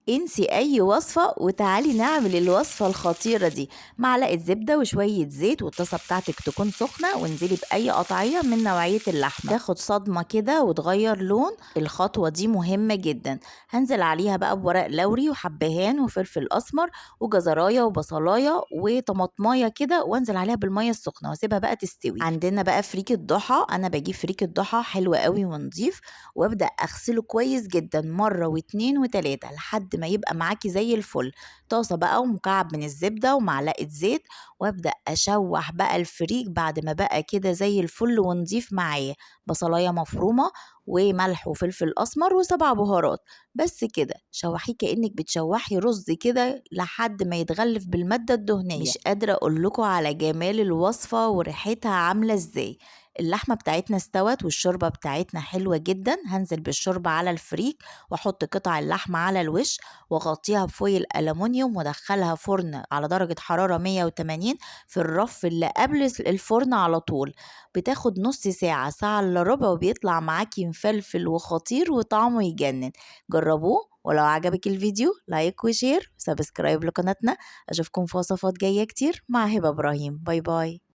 انسي اي وصفة وتعالي نعمل الوصفة الخطيرة دي. معلقة زبدة وشوية زيت، والطاسة بتاعتك تكون سخنة، وانزلي بأي قطعية من نوعية اللحمة تاخد صدمة كده وتغير لون. الخطوة دي مهمة جدا. هنزل عليها بقى بورق لوري وحبهان وفلفل اسمر وجزراية وبصلاية وطماطماية كده، وانزل عليها بالمية السخنة واسيبها بقى تستوي. عندنا بقى فريك الضحى، انا بجيب فريك الضحى حلو قوي ونضيف، وابدأ اغسله كويس جدا مرة واتنين وتلاتة لحد ما يبقى معاكي زي الفل. طاسة بقى ومكعب من الزبدة ومعلقة زيت، وابدأ اشوح بقى الفريك بعد ما بقى كده زي الفل، ونضيف معاه بصلاية مفرومة وملح وفلفل اسمر وسبع بهارات. بس كده شوحيه كأنك بتشوحي رز كده لحد ما يتغلف بالمادة الدهنية. مش قادرة اقول لكم على جمال الوصفة وريحتها عاملة ازاي. اللحمة بتاعتنا استوت والشوربة بتاعتنا حلوة جدا. هنزل بالشوربة على الفريك واحط قطع اللحمة على الوش، واغطيها بفويل ألمونيوم، وادخلها فرن على درجة حرارة 180 في الرف اللي قبل الفرن على طول. بتاخد نص ساعة، ساعة الا ربع، وبيطلع معاكي مفلفل وخطير وطعمه يجنن. جربوه، ولو عجبك الفيديو لايك وشير وسبسكرايب لقناتنا. اشوفكم في وصفات جاية كتير مع هبة ابراهيم. باي باي.